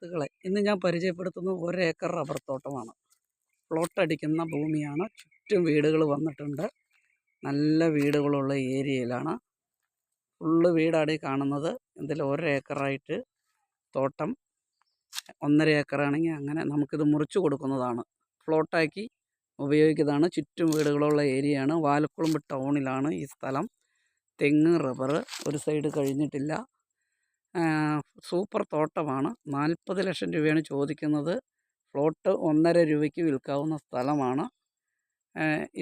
സുഹൃത്തുക്കളെ, ഇന്ന് ഞാൻ പരിചയപ്പെടുത്തുന്നത് 1 ഏക്കർ റബ്ബർ തോട്ടമാണ്. പ്ലോട്ട് അടിക്കുന്ന ഭൂമിയാണ്. ചുറ്റും വീടുകൾ വന്നിട്ടുണ്ട്. നല്ല വീടുകളുള്ള ഏരിയയിലാണ്. ഫുള്ള് വീടാണ് ഈ കാണുന്നത്. ഇതിൽ 1 ഏക്കറായിട്ട് തോട്ടം 1.5 ഏക്കറാണെങ്കിൽ അങ്ങനെ നമുക്കിത് മുറിച്ച് കൊടുക്കുന്നതാണ്. പ്ലോട്ടാക്കി ഉപയോഗിക്കുന്നതാണ്. ചുറ്റും വീടുകളുള്ള ഏരിയയാണ്. വാലക്കുളമ്പ് ടൗണിലാണ് ഈ സ്ഥലം. തെങ്ങ്, റബ്ബർ ഒരു സൈഡ് കഴിഞ്ഞിട്ടില്ല. സൂപ്പർ തോട്ടമാണ്. 40 ലക്ഷം രൂപയാണ് ചോദിക്കുന്നത്. പ്ലോട്ട് 1.5 രൂപയ്ക്ക് വിൽക്കാവുന്ന സ്ഥലമാണ്.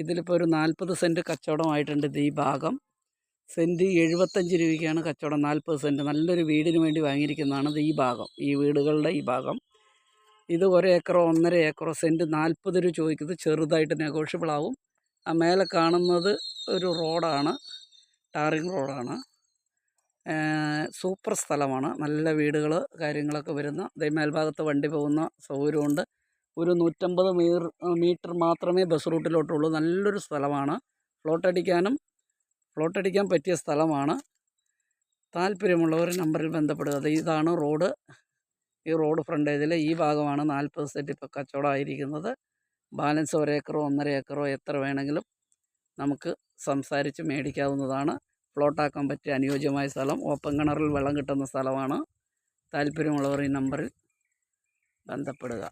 ഇതിലിപ്പോൾ ഒരു 40 സെൻറ്റ് കച്ചവടമായിട്ടുണ്ട്. ഇത് ഈ ഭാഗം സെൻറ്റ് 75 രൂപയ്ക്കാണ് കച്ചവടം. 40 സെൻറ്റ് നല്ലൊരു വീടിന് വേണ്ടി വാങ്ങിയിരിക്കുന്നതാണ്. ഇത് ഈ ഭാഗം, ഈ വീടുകളുടെ ഈ ഭാഗം. ഇത് 1 ഏക്കറോ 1.5 ഏക്കറോ സെൻറ്റ് 40 രൂപ ചോദിക്കുന്നത്. ചെറുതായിട്ട് നെഗോഷ്യബിൾ ആവും. ആ മേലെ കാണുന്നത് ഒരു റോഡാണ്, ടാറിങ് റോഡാണ്. സൂപ്പർ സ്ഥലമാണ്. നല്ല വീടുകൾ കാര്യങ്ങളൊക്കെ വരുന്ന. മേൽഭാഗത്ത് വണ്ടി പോകുന്ന സൗകര്യമുണ്ട്. ഒരു 150 മീറ്റർ മാത്രമേ ബസ് റൂട്ടിലോട്ടുള്ളൂ. നല്ലൊരു സ്ഥലമാണ്. പ്ലോട്ട് അടിക്കാൻ പറ്റിയ സ്ഥലമാണ്. താല്പര്യമുള്ളവർ നമ്പറിൽ ബന്ധപ്പെടുക. ഇതാണ് റോഡ്. ഈ റോഡ് ഫ്രണ്ടേജിൽ ഈ ഭാഗമാണ് 40 സെൻറ്റ് ഇപ്പോൾ കച്ചവടമായിരിക്കുന്നത്. ബാലൻസ് 1 ഏക്കറോ 1.5 ഏക്കറോ എത്ര വേണമെങ്കിലും നമുക്ക് സംസാരിച്ച് മേടിക്കാവുന്നതാണ്. പ്ലോട്ടാക്കാൻ പറ്റിയ അനുയോജ്യമായ സ്ഥലം. ഓപ്പൺ കിണറിൽ വെള്ളം കിട്ടുന്ന സ്ഥലമാണ്. താല്പര്യമുള്ളവർ ഈ നമ്പറിൽ ബന്ധപ്പെടുക.